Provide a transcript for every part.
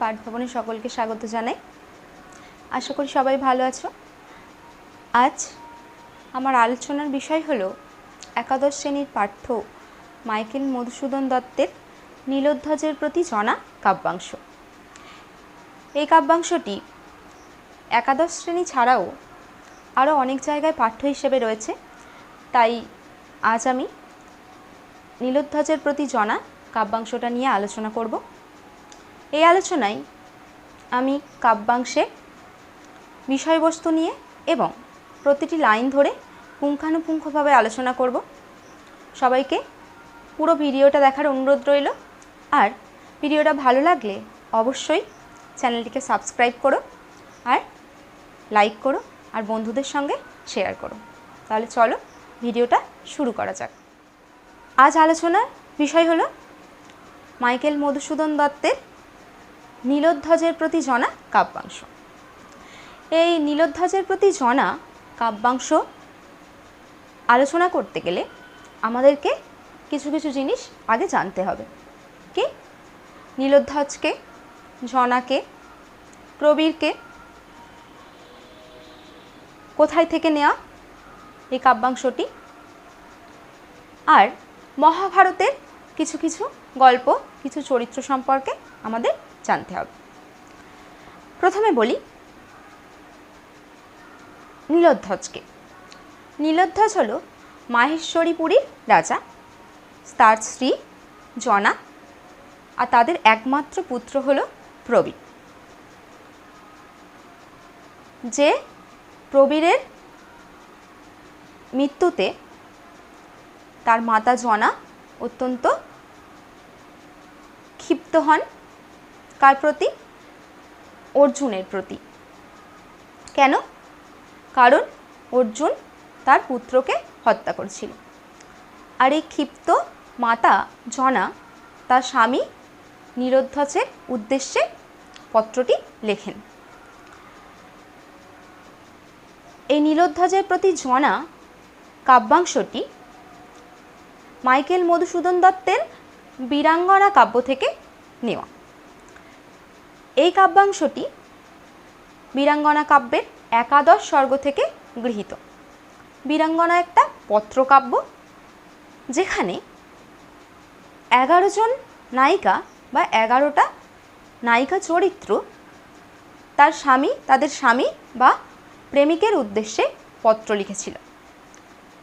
পাঠ ভবনে সকলকে স্বাগত জানাই। আশা করি সবাই ভালো আছো। আজ আমার আলোচনার বিষয় হলো একাদশ শ্রেণীর পাঠ্য মাইকেল মধুসূদন দত্তের নীলোধ্বজের প্রতি জনা কাব্যাংশ। এই কাব্যাংশটি একাদশ শ্রেণী ছাড়াও আরও অনেক জায়গায় পাঠ্য হিসেবে রয়েছে, তাই আজ আমি নীলোধ্বজের প্রতি জনা কাব্যাংশটা নিয়ে আলোচনা করব। এই আলোচনায় আমি কাব্যাংশে বিষয়বস্তু নিয়ে এবং প্রতিটি লাইন ধরে পুঙ্খানুপুঙ্খভাবে আলোচনা করব। সবাইকে পুরো ভিডিওটা দেখার অনুরোধ রইল। আর ভিডিওটা ভালো লাগলে অবশ্যই চ্যানেলটিকে সাবস্ক্রাইব করো, আর লাইক করো, আর বন্ধুদের সঙ্গে শেয়ার করো। তাহলে চলো ভিডিওটা শুরু করা যাক। আজ আলোচনার বিষয় হলো মাইকেল মধুসূদন দত্তের নীলোধ্বজের প্রতি জনা কাব্যাংশ। এই নীলোধ্বজের প্রতি জনা কাব্যাংশ আলোচনা করতে গেলে আমাদেরকে কিছু কিছু জিনিস আগে জানতে হবে। কি? নীলোধ্বজকে, জনাকে, প্রবীরকে, কোথায় থেকে নেওয়া এই কাব্যাংশটি, আর মহাভারতের কিছু কিছু গল্প, কিছু চরিত্র সম্পর্কে আমাদের জানতে হবে। প্রথমে বলি নীলোধ্বজকে। নীলোধ্বজ হল মাহেশ্বরীপুরীর রাজা, তার স্ত্রী জনা, আর তাদের একমাত্র পুত্র হল প্রবীর। যে প্রবীরের মৃত্যুতে তার মাতা জনা অত্যন্ত ক্ষিপ্ত হন। কার প্রতি? অর্জুনের প্রতি। কেন? কারণ অর্জুন তার পুত্রকে হত্যা করেছিল। আর এই ক্ষিপ্ত মাতা জনা তার স্বামী নীলোধ্বজের উদ্দেশ্যে পত্রটি লেখেন। এই নীলোধ্বজের প্রতি জনা কাব্যাংশটি মাইকেল মধুসূদন দত্তের বীরাঙ্গনা কাব্য থেকে নেওয়া। এই কাব্যাংশটি বীরাঙ্গনা কাব্যের একাদশ সর্গ থেকে গৃহীত। বীরাঙ্গনা একটা পত্রকাব্য, যেখানে 11 জন নায়িকা বা 11টা নায়িকা চরিত্র তাদের স্বামী বা প্রেমিকের উদ্দেশ্যে পত্র লিখেছিল।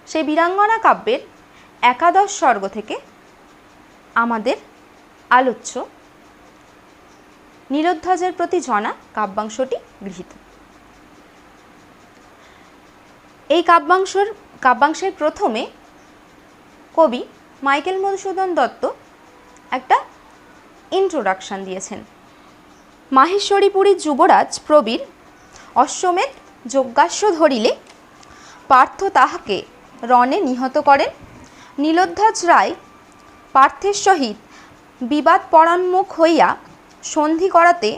সেই বীরাঙ্গনা কাব্যের একাদশ সর্গ থেকে আমাদের আলোচ্য নীলোধ্বজের প্রতি জনা কাব্যাংশটি গৃহীত। এই কাব্যাংশের প্রথমে কবি মাইকেল মধুসূদন দত্ত একটা ইন্ট্রোডাকশন দিয়েছেন। মাহেশ্বরীপুরীর যুবরাজ প্রবীর অশ্বমেধ যজ্ঞাশ্ব ধরিলে পার্থ তাহাকে রণে নিহত করেন। নীলোধ্বজ রায় পার্থের সহিত বিবাদ পরান্মুখ হইয়া সন্ধি করাতে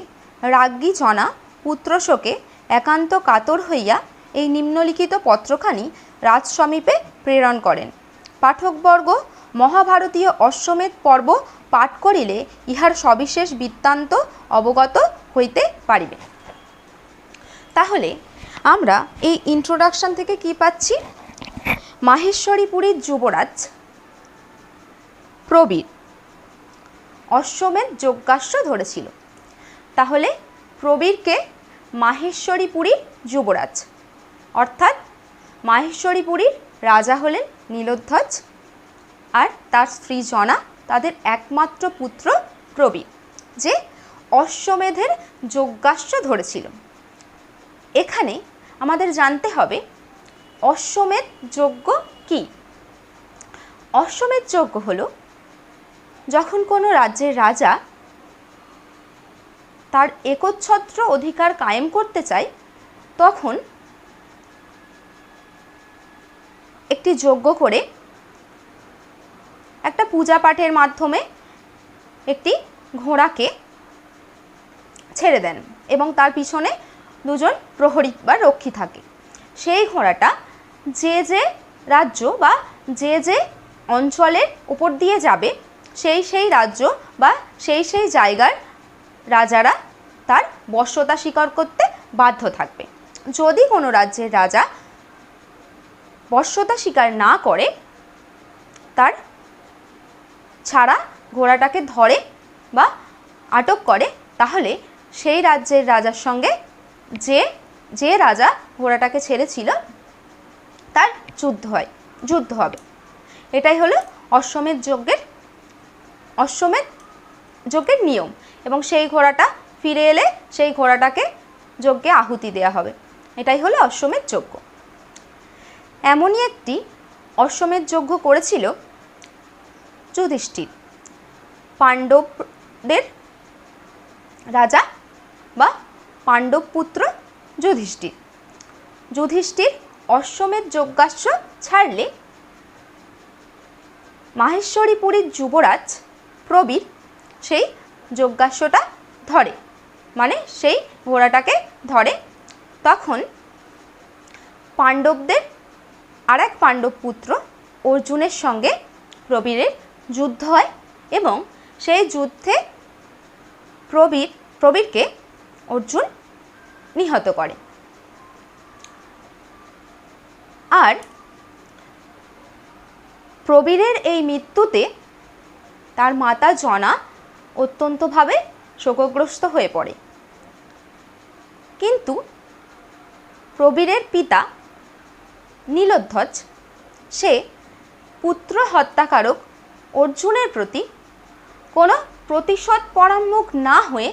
রাজ্ঞী জনা পুত্রশোকে একান্ত কাতর হইয়া এই নিম্নলিখিত পত্রখানি রাজসমীপে প্রেরণ করেন। পাঠকবর্গ মহাভারতীয় অশ্বমেধ পর্ব পাঠ করিলে ইহার সবিশেষ বৃত্তান্ত অবগত হইতে পারিবে। তাহলে আমরা এই ইন্ট্রোডাকশন থেকে কি পাচ্ছি? মাহেশ্বরীপুরীর যুবরাজ প্রবীর অশ্বমেধ যজ্ঞাশ্ব ধরেছিল। তাহলে প্রবীরকে মাহেশ্বরীপুরীর যুবরাজ, অর্থাৎ মাহেশ্বরীপুরীর রাজা হলেন নীলোধ্বজ, আর তার স্ত্রী জনা, তাদের একমাত্র পুত্র প্রবীর, যে অশ্বমেধের যজ্ঞাশ্ব ধরেছিল। এখানে আমাদের জানতে হবে অশ্বমেধ যজ্ঞ কি। অশ্বমেধ যজ্ঞ হলো যখন কোনো রাজ্যের রাজা তার একচ্ছত্র অধিকার কায়েম করতে চায়, তখন একটি যজ্ঞ করে একটা পূজা পাঠের মাধ্যমে একটি ঘোড়াকে ছেড়ে দেন এবং তার পিছনে 2 জন প্রহরী বা রক্ষী থাকে। সেই ঘোড়াটা যে যে রাজ্য বা যে যে অঞ্চলের উপর দিয়ে যাবে, সেই সেই রাজ্য বা সেই সেই জায়গার রাজারা তার বশ্যতা স্বীকার করতে বাধ্য থাকবে। যদি কোনো রাজ্যের রাজা বশ্যতা স্বীকার না করে, তার ছাড়া ঘোড়াটাকে ধরে বা আটক করে, তাহলে সেই রাজ্যের রাজার সঙ্গে যে রাজা ঘোড়াটাকে ছেড়েছিল তার যুদ্ধ হবে। এটাই হলো অশ্বমেধ যজ্ঞের নিয়ম। এবং সেই ঘোড়াটা ফিরে এলে সেই ঘোড়াটাকে যজ্ঞে আহুতি দেওয়া হবে। এটাই হলো অশ্বমেধ যজ্ঞ। এমনই একটি অশ্বমেধ যজ্ঞ করেছিল যুধিষ্ঠির, পাণ্ডবদের রাজা বা পাণ্ডব পুত্র যুধিষ্ঠির অশ্বমেধ যজ্ঞাস্ত্র ছাড়লে মাহেশ্বরীপুরীর যুবরাজ প্রবীর সেই যজ্ঞাস্ত্রটা ধরে, মানে সেই ঘোড়াটাকে ধরে। তখন পাণ্ডবদের আর এক পাণ্ডব পুত্র অর্জুনের সঙ্গে প্রবীরের যুদ্ধ হয় এবং সেই যুদ্ধে প্রবীরকে অর্জুন নিহত করে। আর প্রবীরের এই মৃত্যুতে তার মাতা জনা অত্যন্তভাবে শোকগ্রস্ত হয়ে পড়ে। কিন্তু প্রবীরের পিতা নীলধ্বজ সে পুত্র হত্যাকারক অর্জুনের প্রতি কোনো প্রতিশোধ পরাঙ্মুখ না হয়ে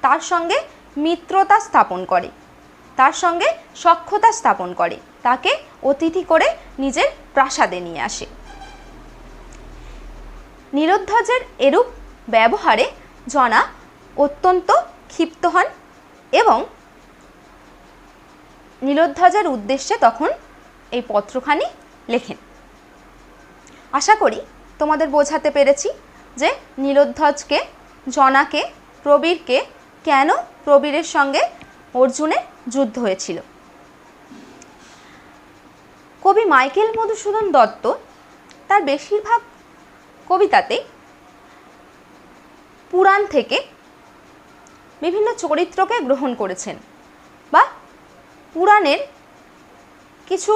তার সঙ্গে মিত্রতা স্থাপন করে, তার সঙ্গে সখ্যতা স্থাপন করে, তাকে অতিথি করে নিজের প্রাসাদে নিয়ে আসে। নীলধ্বজের এরূপ ব্যবহারে জনা অত্যন্ত ক্ষিপ্ত হন এবং নীলধ্বজের উদ্দেশ্যে তখন এই পত্রখানি লেখেন। আশা করি তোমাদের বোঝাতে পেরেছি যে নীলধ্বজকে, জনাকে, প্রবীরকে কেন প্রবীরের সঙ্গে অর্জুনের যুদ্ধ হয়েছিল। কবি মাইকেল মধুসূদন দত্ত তার বেশিরভাগ কবিতাতে পুরাণ থেকে বিভিন্ন চরিত্রকে গ্রহণ করেছেন বা পুরাণের কিছু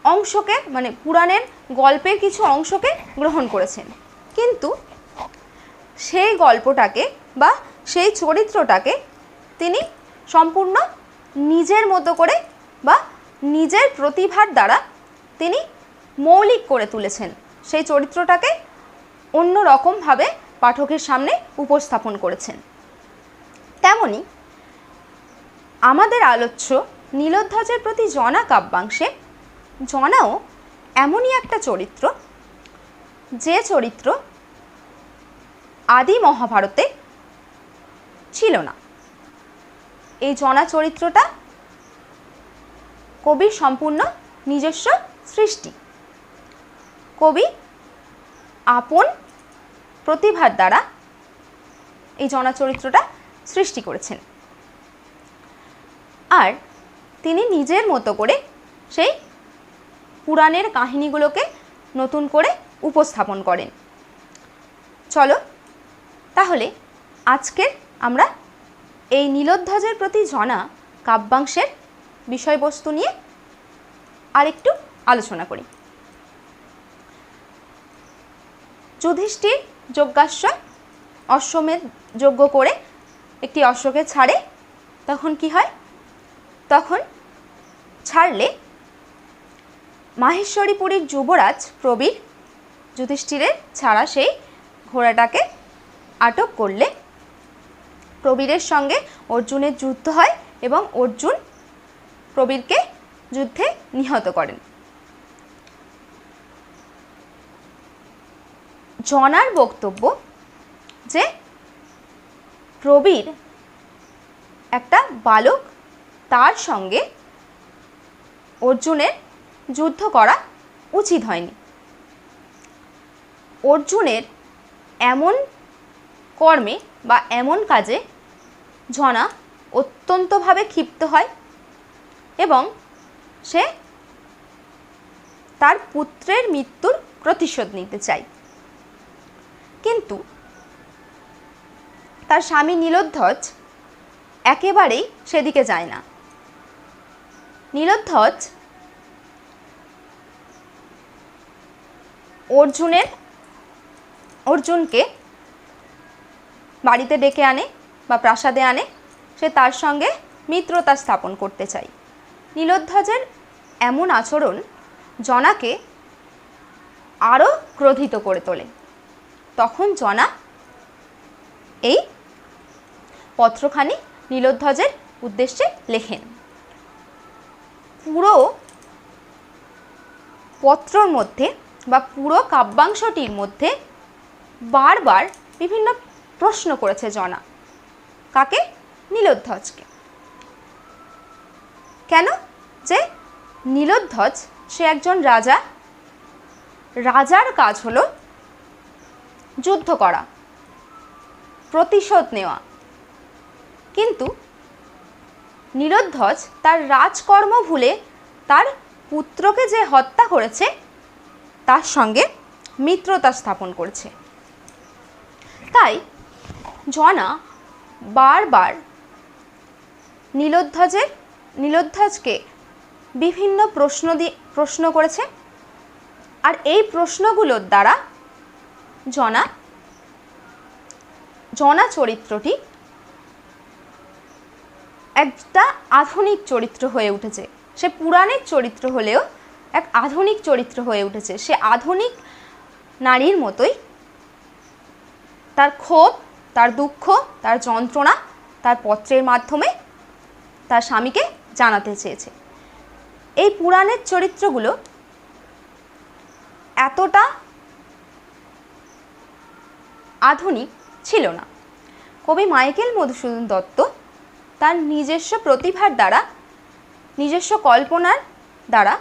অংশকে, মানে পুরাণের গল্পের কিছু অংশকে গ্রহণ করেছেন, কিন্তু সেই গল্পটাকে বা সেই চরিত্রটাকে তিনি সম্পূর্ণ নিজের মতো করে বা নিজের প্রতিভার দ্বারা তিনি মৌলিক করে তুলেছেন। সেই চরিত্রটাকে অন্য রকমভাবে পাঠকের সামনে উপস্থাপন করেছেন। তেমনি আমাদের আলোচ্য নীলধ্বজের প্রতি জনা কাব্যাংশে জনাও এমনই একটা চরিত্র, যে চরিত্র আদি মহাভারতে ছিল না। এই জনা চরিত্রটা কবির সম্পূর্ণ নিজস্ব সৃষ্টি। কবি আপন প্রতিভার দ্বারা এই জনা চরিত্রটা সৃষ্টি করেছেন, আর তিনি নিজের মতো করে সেই পুরাণের কাহিনীগুলোকে নতুন করে উপস্থাপন করেন। চলো তাহলে আজকের আমরা এই নীলধ্বজের প্রতি জনা কাব্যাংশের বিষয়বস্তু নিয়ে আরেকটু আলোচনা করি। যুধিষ্ঠির যজ্ঞাশ্ব অশ্বমেধ যজ্ঞ করে একটি অশ্বকে ছাড়ে। তখন কি হয়? তখন ছাড়লে মাহেশ্বরীপুরীর যুবরাজ প্রবীর যুধিষ্ঠিরের ছাড়া সেই ঘোড়াটাকে আটক করলে প্রবীরের সঙ্গে অর্জুনের যুদ্ধ হয় এবং অর্জুন প্রবীরকে যুদ্ধে নিহত করেন। জনার বক্তব্য যে প্রবীর একটা বালক, তার সঙ্গে অর্জুনের যুদ্ধ করা উচিত হয়নি। অর্জুনের এমন কর্মে বা এমন কাজে জনা অত্যন্তভাবে ক্ষিপ্ত হয় এবং সে তার পুত্রের মৃত্যুর প্রতিশোধ নিতে চায়। কিন্তু তার স্বামী নীলধ্বজ একেবারেই সেদিকে যায় না। নীলোধ্বজ অর্জুনকে বাড়িতে ডেকে আনে বা প্রাসাদে আনে, সে তার সঙ্গে মিত্রতা স্থাপন করতে চায়। নীলোধ্বজের এমন আচরণ জনাকে আরও ক্রোধিত করে তোলে। তখন জনা এই পত্রখানি নীলোধ্বজের উদ্দেশ্যে লেখেন। পুরো পত্রর মধ্যে বা পুরো কাব্যাংশটির মধ্যে বারবার বিভিন্ন প্রশ্ন করেছে জনা। কাকে? নীলোধ্বজকে। কেন? যে নীলোধ্বজ সে একজন রাজা, রাজার কাজ হলো যুদ্ধ করা, প্রতিশোধ নেওয়া। কিন্তু নীলোধ্বজ তার রাজকর্ম ভুলে তার পুত্রকে যে হত্যা করেছে তার সঙ্গে মিত্রতা স্থাপন করেছে। তাই জনা বারবার নীলোধ্বজকে বিভিন্ন প্রশ্ন করেছে। আর এই প্রশ্নগুলোর দ্বারা জনা চরিত্রটি একটা আধুনিক চরিত্র হয়ে উঠেছে। সে পুরাণের চরিত্র হলেও এক আধুনিক চরিত্র হয়ে উঠেছে। সে আধুনিক নারীর মতোই তার ক্ষোভ, তার দুঃখ, তার যন্ত্রণা তার পত্রের মাধ্যমে তার স্বামীকে জানাতে চেয়েছে। এই পুরাণের চরিত্রগুলো এতটা আধুনিক ছিল না। কবি মাইকেল মধুসূদন দত্ত তার নিজস্ব প্রতিভার দ্বারা, নিজস্ব কল্পনার দ্বারা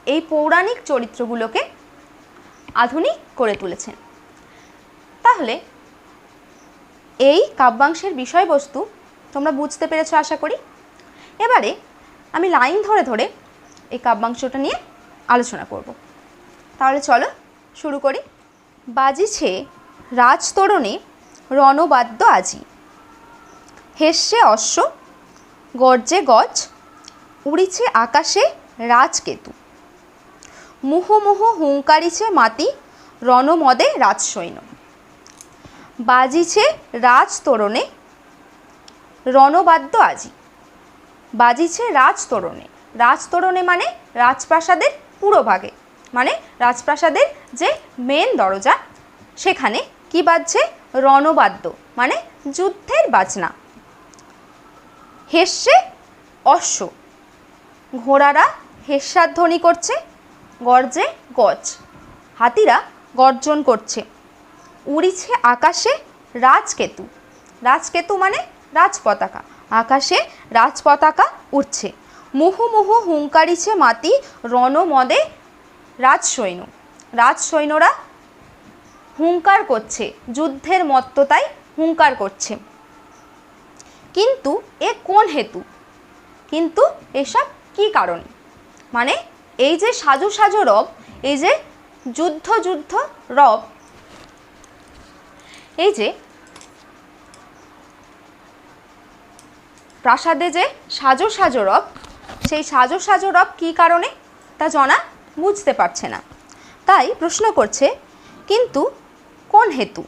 এই পৌরাণিক চরিত্রগুলোকে আধুনিক করে তুলেছেন। তাহলে এই কাব্যাংশের বিষয়বস্তু তোমরা বুঝতে পেরেছো আশা করি। এবারে আমি লাইন ধরে ধরে এই কাব্যাংশটা নিয়ে আলোচনা করব। তাহলে চলো শুরু করি। বাজিছে রাজতরণে রণবাদ্য আজি, হেস্যে অশ্ব গর্জে গজ, উড়িছে আকাশে রাজকেতু, মুহু মুহু হুঙ্কারিছে মাতি রণমদে রাজসৈন্য। বাজিছে রাজতরণে রণবাদ্য আজি। বাজিছে রাজতরণে, রাজতরণে মানে রাজপ্রাসাদের পুরোভাগে, মানে রাজপ্রাসাদের যে মেন দরজা সেখানে কি বাজছে? রণবাদ্য মানে যুদ্ধের বাজনা। হেস্যে অশ্ব, ঘোড়ারা হেস্যাধ্বনি করছে। গর্জে গজ, হাতিরা গর্জন করছে। উড়িছে আকাশে রাজকেতু, রাজকেতু মানে রাজপতাকা, আকাশে রাজপতাকা উঠছে। মুহু মুহু হুঙ্কারিছে মাতি রণমদে রাজসৈন্য, রাজসৈন্যরা হুঙ্কার করছে, যুদ্ধের মত্ততায় হুঙ্কার করছে। কিন্তু এ কোন হেতু? কিন্তু এসব কি কারণে? মানে এই যে সাজো সাজো রব, এই যে যুদ্ধ যুদ্ধ রব, এই যে প্রাসাদে যে সাজো সাজো রব, সেই সাজো সাজো রব কী কারণে তা জনা বুঝতে পারছে না। তাই প্রশ্ন করছে, কিন্তু কোন হেতু?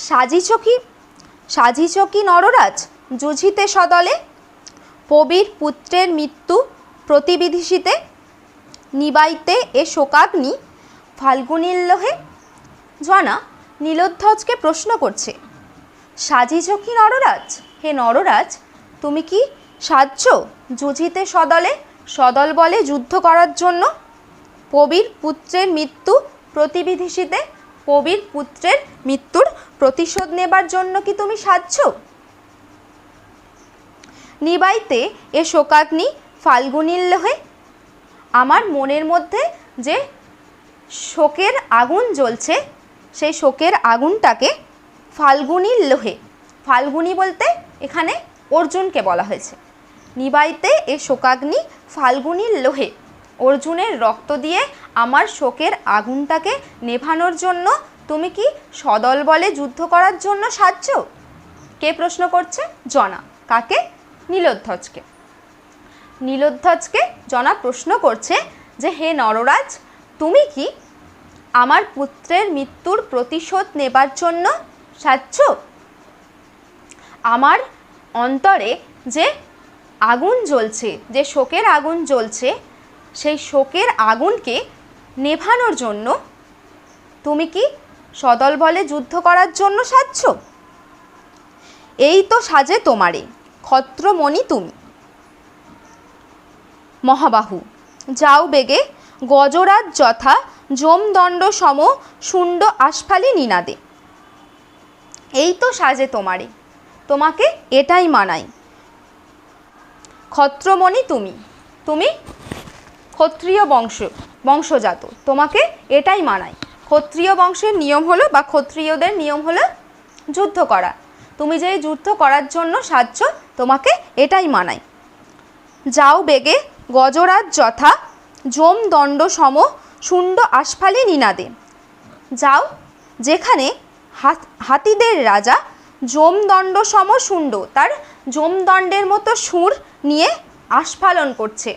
সাজিছ কি নররাজ যুঝিতে সদলে, পবীর পুত্রের মৃত্যু প্রতিবিধিষিতে, নিবাইতে এ শোকাগ্নি ফাল্গুনীর লোহে। জনা নীলোধ্বজকে প্রশ্ন করছে, সাজিছ কি নররাজ? হে নররাজ, তুমি কি সাজছ যুঝিতে সদলে, সদল বলে যুদ্ধ করার জন্য? পবীর পুত্রের মৃত্যু প্রতিবিধিষিতে, পবীর পুত্রের মৃত্যুর প্রতিশোধ নেবার জন্য কি তুমি সাজছ? নিবাইতে এ শোকাগ্নি ফাল্গুনীর লোহে, আমার মনের মধ্যে যে শোকের আগুন জ্বলছে সেই শোকের আগুনটাকে ফাল্গুনীর লোহে, ফাল্গুনী বলতে এখানে অর্জুনকে বলা হয়েছে। নিবাইতে এ শোকাগ্নি ফাল্গুনীর লোহে, অর্জুনের রক্ত দিয়ে আমার শোকের আগুনটাকে নেভানোর জন্য তুমি কি সদল বলে যুদ্ধ করার জন্য সাজছ? কে প্রশ্ন করছে? জনা। কাকে? নীলোধ্বজকে। নীলোধ্বজকে জনা প্রশ্ন করছে যে হে নররাজ, তুমি কি আমার পুত্রের মৃত্যুর প্রতিশোধ নেবার জন্য সাচ্ছ? আমার অন্তরে যে আগুন জ্বলছে, যে শোকের আগুন জ্বলছে, সেই শোকের আগুনকে নেভানোর জন্য তুমি কি সদল বলে যুদ্ধ করার জন্য সাজছ? এই তো সাজে তোমারে ক্ষত্রমণি তুমি। মহাবাহু, যাও বেগে গজরাজ যথা যমদণ্ড সম শুণ্ড আস্ফালি নিনাদে। এই তো সাজে তোমারে, তোমাকে এটাই মানাই। ক্ষত্রমণি তুমি, তুমি ক্ষত্রিয় বংশজাত, তোমাকে এটাই মানাই। ক্ষত্রিয় বংশের নিয়ম হলো বা ক্ষত্রিয়দের নিয়ম হলো যুদ্ধ করা। তুমি যে যুদ্ধ করার জন্য সাজছ, তোমাকে এটাই মানাই। যাও বেগে গজরাজ যথা যমদণ্ড সম শুণ্ড আস্ফালি নিনাদে। যাও যেখানে হাতিদের রাজা যমদণ্ড সম শুণ্ড, তার যমদণ্ডের মতো সুর নিয়ে আস্ফালন করছে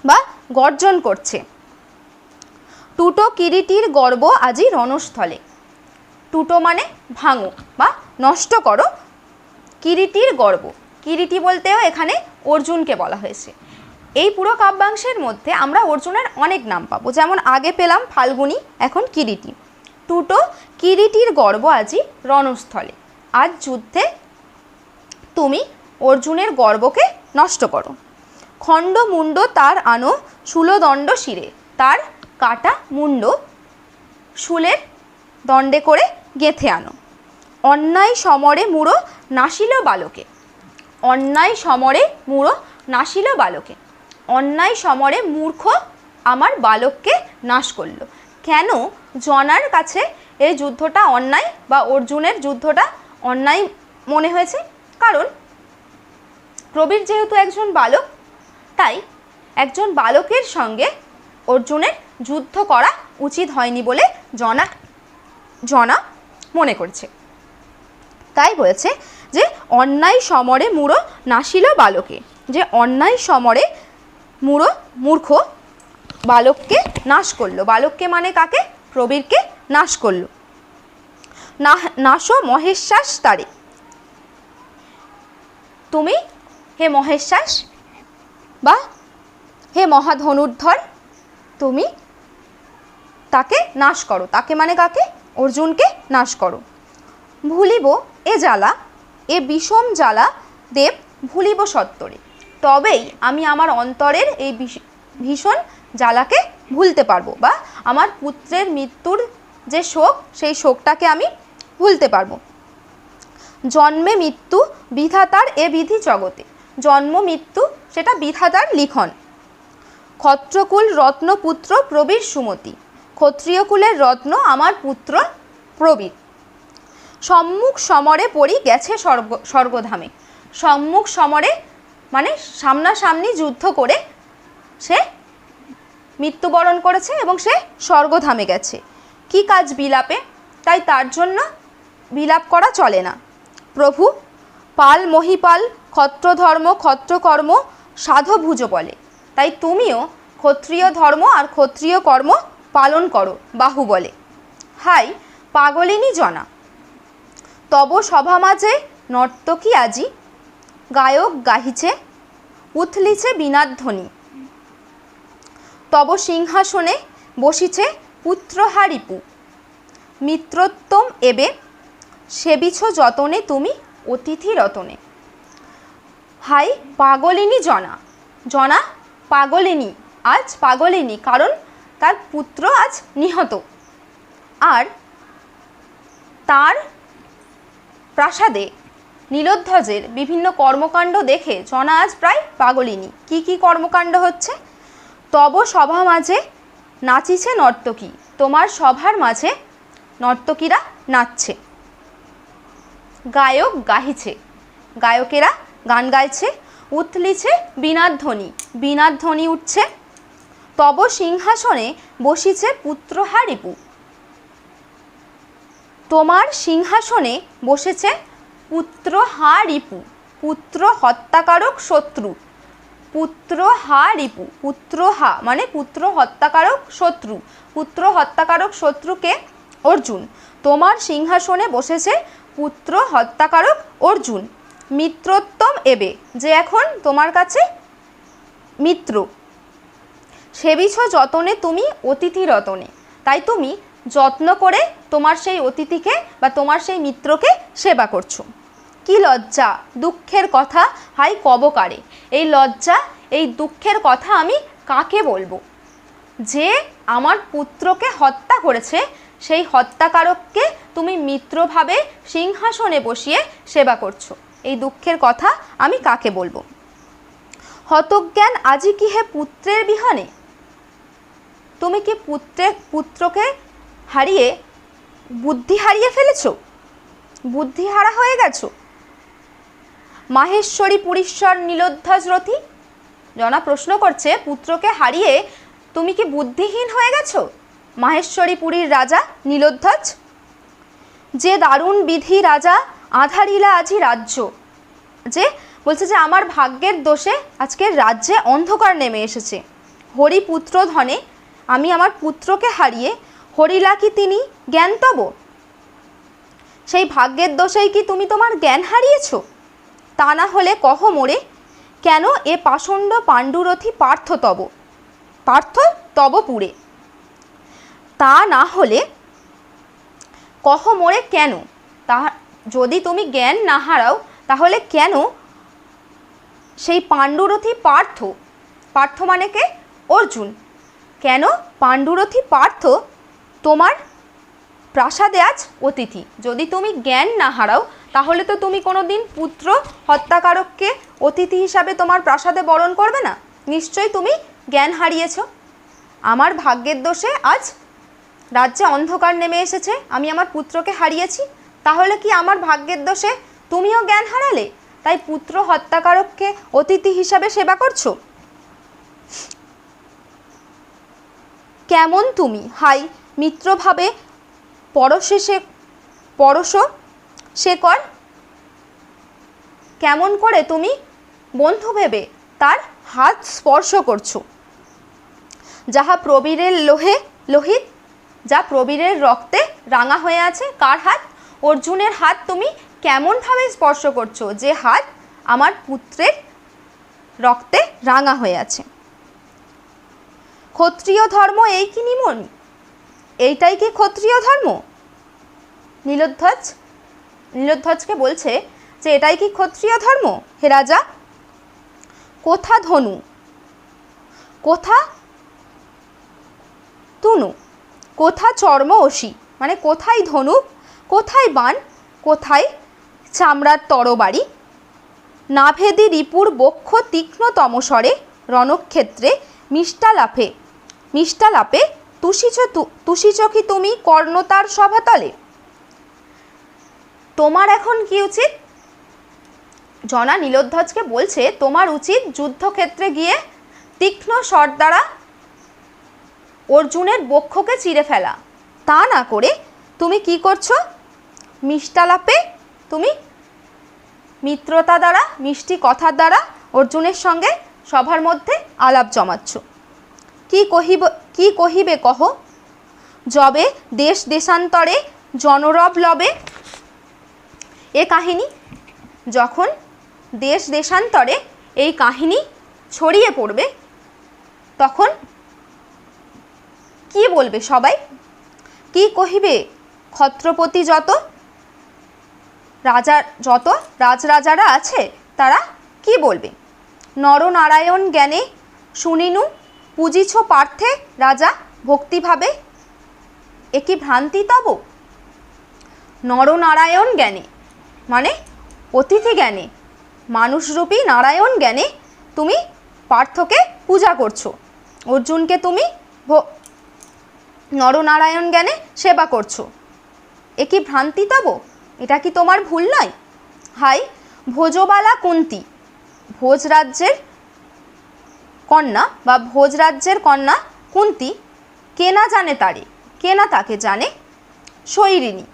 বা গর্জন করছে। টুটো কিরীটির গর্ব আজি রণস্থলে। টুটো মানে ভাঙো বা নষ্ট করো, কিরীটির গর্ব, কিরীটি বলতেও এখানে অর্জুনকে বলা হয়েছে। এই পুরো কাব্যাংশের মধ্যে আমরা অর্জুনের অনেক নাম পাবো, যেমন আগে পেলাম ফাল্গুনী, এখন কিরীটি। টুটো কিরীটির গর্ব আজি রণস্থলে। আজ যুদ্ধে তুমি অর্জুনের গর্বকে নষ্ট করো। খণ্ড মুণ্ড তার আনো শূলদণ্ড শিরে। তার কাটা মুণ্ড শূলের দণ্ডে করে গেঁথে আনো। অন্যায় সমরে মুড়ো নাসিল বালকে। অন্যায় সমরে মুড়ো নাসিল বালকে। অন্যায় সমরে মূর্খ আমার বালককে নাশ করলো। কেন জনার কাছে এই যুদ্ধটা অন্যায় বা অর্জুনের যুদ্ধটা অন্যায় মনে হয়েছে? কারণ প্রবীর যেহেতু একজন বালক, তাই একজন বালকের সঙ্গে অর্জুনের যুদ্ধ করা উচিত হয়নি বলে জনা মনে করছে। তাই বলেছে যে অন্যায় সমরে মূঢ় নাসিল বালকে, যে অন্যায় সমরে মূর্খ বালককে নাশ করলো। বালককে মানে কাকে? প্রবীরকে নাশ করলো। নাশ মহেশ্বাস তারে। তুমি হে মহেশ্বাস বা হে মহাধনুর্ধর, তুমি তাকে নাশ করো। তাকে মানে কাকে? অর্জুনকে নাশ করো। ভুলিব এ জ্বালা, এ বিষম জ্বালা দেব ভুলিব সত্তরে। তবেই আমি আমার অন্তরের এই ভীষণ জ্বালাকে ভুলতে পারবো, বা আমার পুত্রের মৃত্যুর যে শোক, সেই শোকটাকে আমি ভুলতে পারবো। জন্মে মৃত্যু বিধাতার এ বিধি জগতে। জন্ম মৃত্যু সেটা বিধাতার লিখন। ক্ষত্রকুল রত্নপুত্র প্রবীর সুমতি। ক্ষত্রিয় কুলের রত্ন আমার পুত্র প্রবীর। সম্মুখ সমরে পড়ি গেছে স্বর্গধামে। সম্মুখ সমরে মানে সামনাসামনি যুদ্ধ করে সে মৃত্যুবরণ করেছে এবং সে স্বর্গধামে গেছে। কি কাজ বিলাপে? তাই তার জন্য বিলাপ করা চলে না। প্রভু পাল মহিপাল ক্ষত্রধর্ম ক্ষত্রকর্ম সাধভুজ বলে। তাই তুমিও ক্ষত্রিয় ধর্ম আর ক্ষত্রিয় কর্ম পালন করো বাহু বলে। হাই পাগলিনী জনা, তব সভা মাঝে নর্তকী আজি গায়ক গাহিছে উথলিছে বীণাধ্বনি। তব সিংহাসনে বসিছে পুত্রহারিপু মিত্রোত্তম এবে সেবিছ যতনে তুমি অতিথি রতনে। হাই পাগলিনী জনা, জনা পাগলিনী, আজ পাগলিনী কারণ তার পুত্র আজ নিহত, আর তার প্রাসাদে নীলোধ্বজের বিভিন্ন কর্মকাণ্ড দেখে জনা আজ প্রায় পাগলিনী। কি কি কর্মকাণ্ড হচ্ছে? তব সভা মাঝে নাচিছে নর্তকী। তোমার সভার মাঝে নর্তকীরা নাচছে। গায়ক গাহিছে, গায়কেরা গান গাইছে। উথলিছে বীণাধ্বনি, বীণাধ্বনি উঠছে। তব সিংহাসনে বসিছে পুত্রহারিপু, তোমার সিংহাসনে বসেছে পুত্র হা রিপু, পুত্র হত্যাকারক শত্রু। পুত্র হা রিপু, পুত্র হা মানে পুত্র হত্যাকারক শত্রু। পুত্র হত্যাকারক শত্রুকে অর্জুন। তোমার সিংহাসনে বসেছে পুত্র হত্যাকারক অর্জুন। মিত্রোত্তম এবে, যে এখন তোমার কাছে মিত্র। সেবিছ যতনে তুমি অতিথি রতনে, তাই তুমি যত্ন করে তোমার সেই অতিথিকে বা তোমার সেই মিত্রকে সেবা করছো। কি লজ্জা দুঃখের কথা হাই কবকারে, এই লজ্জা এই দুঃখের কথা আমি কাকে বলবো? যে আমার পুত্রকে হত্যা করেছে সেই হত্যাকারককে তুমি মিত্রভাবে সিংহাসনে বসিয়ে সেবা করছো, এই দুঃখের কথা আমি কাকে বলবো? হতজ্ঞান আজি কি হে পুত্রের বিহনে, তুমি কি পুত্রকে হারিয়ে বুদ্ধি হারিয়ে ফেলেছো, বুদ্ধিহারা হয়ে গেছো? মাহেশ্বরী পুরীশ্বর নীলোধ্বজ রথী, জনা প্রশ্ন করছে পুত্রকে হারিয়ে তুমি কি বুদ্ধিহীন হয়ে গেছো? মাহেশ্বরী পুরীর রাজা নীলোধ্বজ। যে দারুণ বিধি রাজা আধারিলা আজি রাজ্য, যে বলছে যে আমার ভাগ্যের দোষে আজকের রাজ্যে অন্ধকার নেমে এসেছে। হরিপুত্র ধনে, আমি আমার পুত্রকে হারিয়ে হরিলা কি তিনি জ্ঞান তব, সেই ভাগ্যের দোষেই কি তুমি তোমার জ্ঞান হারিয়েছো? তা না হলে কহ মোরে, কেন এ পাষণ্ড পাণ্ডুরথী পার্থ তব, পার্থ তব পুরে। তা না হলে কহ মোরে কেন, তা যদি তুমি জ্ঞান না হারাও তাহলে কেন সেই পাণ্ডুরথী পার্থ, পার্থ মানে কে? অর্জুন। কেন পাণ্ডুরথী পার্থ তোমার প্রাসাদে আজ অতিথি? যদি তুমি জ্ঞান না হারাও তাহলে তো তুমি কোনো দিন পুত্র হত্যাকারককে অতিথি হিসাবে তোমার প্রাসাদে বরণ করবে না, নিশ্চয়ই তুমি জ্ঞান হারিয়েছ। আমার ভাগ্যের দোষে আজ রাজ্যে অন্ধকার নেমে এসেছে, আমি আমার পুত্রকে হারিয়েছি, তাহলে কি আমার ভাগ্যের দোষে তুমিও জ্ঞান হারালে, তাই পুত্র হত্যাকারককে অতিথি হিসাবে সেবা করছো? কেমন তুমি হাই মিত্রভাবে পরশ শেখর, কেমন করে তুমি বন্ধু ভেবে তার হাত স্পর্শ করছো? যাহা প্রবীরের লোহিত, যা প্রবীরের রক্তে রাঙা হয়ে আছে। কার হাত? অর্জুনের হাত তুমি কেমনভাবে স্পর্শ করছো, যে হাত আমার পুত্রের রক্তে রাঙা হয়ে আছে। ক্ষত্রিয় ধর্ম এই কি নিমন, এইটাই কি ক্ষত্রিয় ধর্ম? নীলোধ্বজকে বলছে যে এটাই কি ক্ষত্রিয় ধর্ম হে রাজা? কোথা ধনু, কোথা তুনু, কোথা চর্ম অসি, মানে কোথায় ধনুক, কোথায় বাণ, কোথায় চামড়ার তরবারি? নাভেদি রিপুর বক্ষ তীক্ষ্ণতম স্বরে রণক্ষেত্রে মিষ্টালাপে তুষিছ কি তুমি কর্ণতার সভাতলে। তোমার এখন কি উচিত? জনা নীলোধ্বজকে বলছে তোমার উচিত যুদ্ধক্ষেত্রে গিয়ে তীক্ষ্ণ স্বর দ্বারা অর্জুনের বক্ষকে চিরে ফেলা। তা না করে তুমি কি করছো? মিষ্টালাপে, তুমি মিত্রতা দ্বারা, মিষ্টি কথার দ্বারা অর্জুনের সঙ্গে সভার মধ্যে আলাপ জমাচ্ছ। কি কহিবে কহ, যবে দেশ দেশান্তরে জনরব লবে। এ কাহিনী, যখন দেশ দেশান্তরে এই কাহিনী ছড়িয়ে পড়বে তখন কি বলবে সবাই? কি কহিবে ক্ষত্রপতি, যত রাজরাজারা আছে তারা কি বলবে? নরনারায়ণ জ্ঞানে শুনিনু পূজিছ পার্থে রাজা ভক্তিভাবে, এ কি ভ্রান্তি তব? নরনারায়ণ জ্ঞানে মানে অতিথি জ্ঞানে, মানুষরূপী নারায়ণ জ্ঞানে তুমি পার্থকে পূজা করছো, অর্জুনকে তুমি নরনারায়ণ জ্ঞানে সেবা করছো, এ কি ভ্রান্তি তব? এটা কি তোমার ভুল নয়? হাই ভোজবালা কুন্তি, ভোজরাজ্যের কন্যা বা ভোজরাজ্যের কন্যা কুন্তি, কে না জানে তারে, কে না তাকে জানে? শৈরিণী,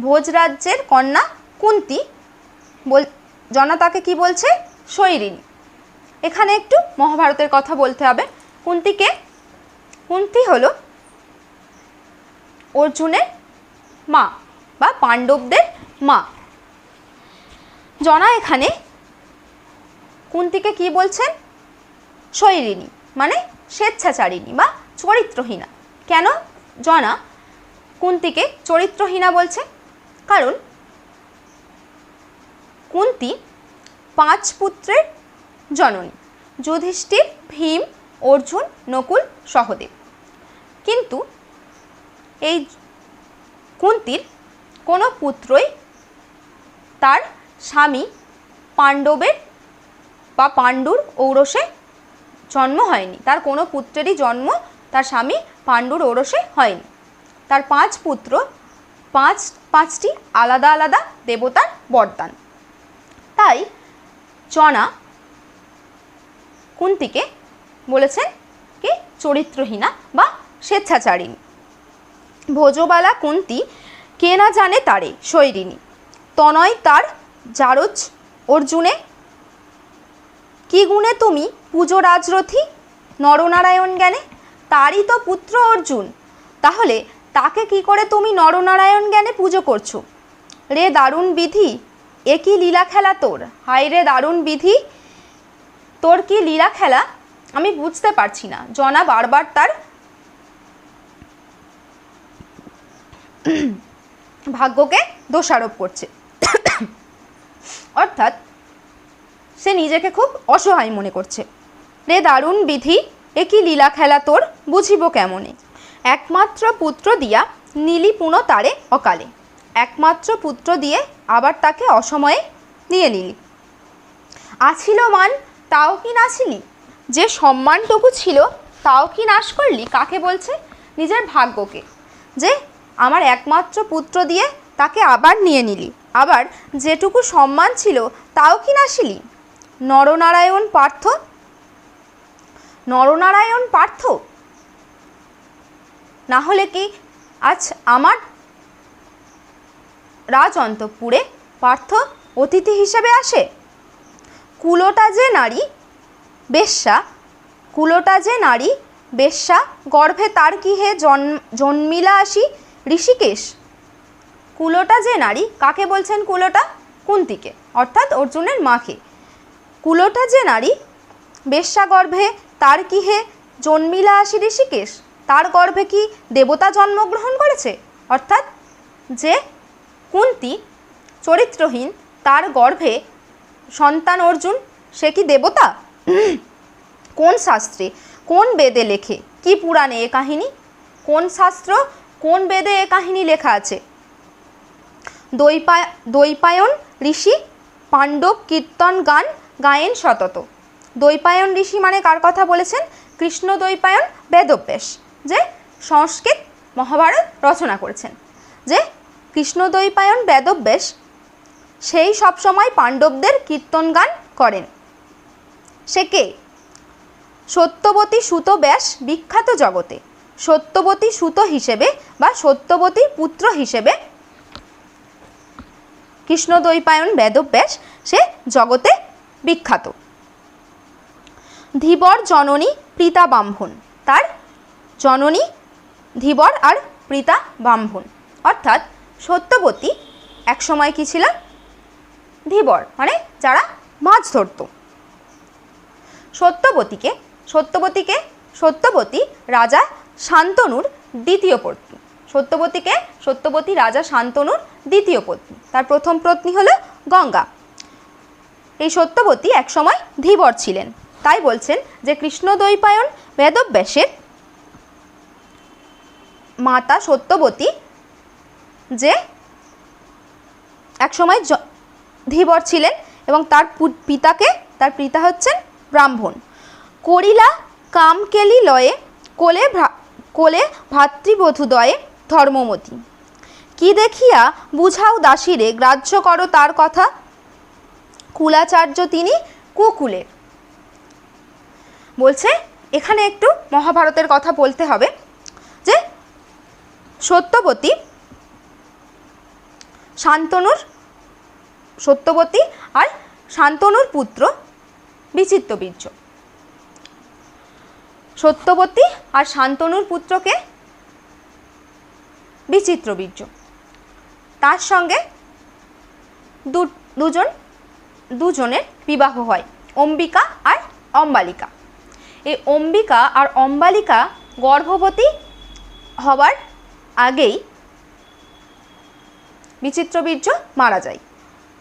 ভোজরাজ্যের কন্যা কুন্তী জনা তাকে কি বলছে? শৈরিনী। এখানে একটু মহাভারতের কথা বলতে হবে। কুন্তীকে, কুন্তী হলো অর্জুনের মা বা পাণ্ডবদের মা। জনা এখানে কুন্তীকে কি বলছেন? শৈরিনী, মানে স্বেচ্ছাচারিণী বা চরিত্রহীনা। কেন জনা কুন্তীকে চরিত্রহীনা বলছে? কারণ কুন্তী 5 পুত্রের জননী, যুধিষ্ঠির, ভীম, অর্জুন, নকুল, সহদেব। কিন্তু এই কুন্তীর কোনো পুত্রই তার স্বামী পাণ্ডবের বা পাণ্ডুর ঔরসে জন্ম হয়নি। তার কোনো পুত্রেরই জন্ম তার স্বামী পাণ্ডুর ঔরসে হয়নি। তার 5 পুত্র, 5টি আলাদা আলাদা দেবতার বরদান। তাই জনা কুন্তীকে বলেছেন কি? চরিত্রহীনা বা স্বেচ্ছাচারিণী। ভোজবালা কুন্তী কে না জানে তারে শৈরিনী, তনয় তার জারজ অর্জুনে, কি গুণে তুমি পুজো রাজরথী নরনারায়ণ জ্ঞানে? তারই তো পুত্র অর্জুন, তাহলে তাকে কি করে তুমি নরনারায়ণ জ্ঞানে পুজো করছো? রে দারুণ বিধি, এ কি লীলা খেলা তোর? হায় রে দারুণ বিধি, তোর কি লীলা খেলা? আমি বুঝতে পারছি না। জনা বারবার তার ভাগ্যকে দোষারোপ করছে। অর্থাৎ সে নিজেকে খুব অসহায় মনে করছে। রে দারুণ বিধি, এ কি লীলা খেলা তোর? বুঝিব কেমনে? একমাত্র পুত্র দিয়া নীলি পুনঃ তারে অকালে। একমাত্র পুত্র দিয়ে আবার তাকে অসময়ে নিয়ে নিলি। আছিল মান, তাও কি নাছিলি? যে সম্মানটুকু ছিল তাও কি নাশ করলি? কাকে বলছে? নিজের ভাগ্যকে। যে আমার একমাত্র পুত্র দিয়ে তাকে আবার নিয়ে নিলি, আবার যেটুকু সম্মান ছিল তাও কি নাশিলি? নরনারায়ণ পার্থ, নরনারায়ণ পার্থ না হলে কি আজ আমার রাজ অন্তঃপুরে পার্থ অতিথি হিসেবে আসে? কুলোটা যে নারী বেশ্যা, কুলোটা যে নারী বেশ্যা, গর্ভে তার কি হে জন্মিলা আসি ঋষিকেশ। কুলোটা যে নারী, কাকে বলছেন কুলোটা? কুন্তীকে, অর্থাৎ অর্জুনের মাকে। কুলোটা যে নারী বেশ্যা, গর্ভে তার কি হে জন্মিলা আসি ঋষিকেশ, তার গর্ভে কি দেবতা জন্মগ্রহণ করেছে? অর্থাৎ যে কুন্তী চরিত্রহীন, তার গর্ভে সন্তান অর্জুন, সে কি দেবতা? কোন শাস্ত্রে, কোন বেদে লেখে, কি পুরাণে এ কাহিনী? কোন শাস্ত্র, কোন বেদে এ কাহিনী লেখা আছে? দৈপায়ন ঋষি পাণ্ডব কীর্তন গান গায়েন সতত। দৈপায়ন ঋষি মানে কার কথা বলেছেন? কৃষ্ণ দ্বৈপায়ন বেদব্যাস, যে সংস্কৃত মহাভারত রচনা করেছেন। যে কৃষ্ণ দ্বৈপায়ন বেদব্যাস সেই সবসময় পাণ্ডবদের কীর্তন গান করেন। সে কে? সত্যবতী সুত ব্যাস বিখ্যাত জগতে। সত্যবতী সুত হিসেবে বা সত্যবতীর পুত্র হিসেবে কৃষ্ণ দ্বৈপায়ন বেদব্যাস সে জগতে বিখ্যাত। ধীবর জননী প্রীতা ব্রাহ্মণ, তার জননী ধীবর আর প্রীতা ব্রাহ্মণ। অর্থাৎ সত্যবতী একসময় কি ছিল? ধীবর মানে যারা মাছ ধরত। সত্যবতী রাজা শান্তনুর দ্বিতীয় পত্নী। সত্যবতী রাজা শান্তনুর দ্বিতীয় পত্নী। তার প্রথম পত্নী হলো গঙ্গা। এই সত্যবতী একসময় ধীবর ছিলেন। তাই বলছেন যে কৃষ্ণ দ্বৈপায়ন বেদব্যাসের মাতা সত্যবতী যে একসময় ধীবর ছিলেন এবং তার পিতা হচ্ছেন ব্রাহ্মণ। করিলা কামকেলি লয়ে কোলে ভাতৃবধূদয়ে ধর্মমতী। কি দেখিয়া বুঝাও দাসীরে গ্রাহ্য করো তার কথা, কুলাচার্য তিনি কুকুলের। বলছে এখানে একটু মহাভারতের কথা বলতে হবে। যে সত্যবতী শান্তনুর সত্যবতী আর শান্তনুর পুত্র বিচিত্রবীর্য। সত্যবতী আর শান্তনুর পুত্রকে বিচিত্রবীর্য, তার সঙ্গে দুজনের বিবাহ হয়, অম্বিকা আর অম্বালিকা। এই অম্বিকা আর অম্বালিকা গর্ভবতী হবার আগেই বিচিত্রবীর্য মারা যায়।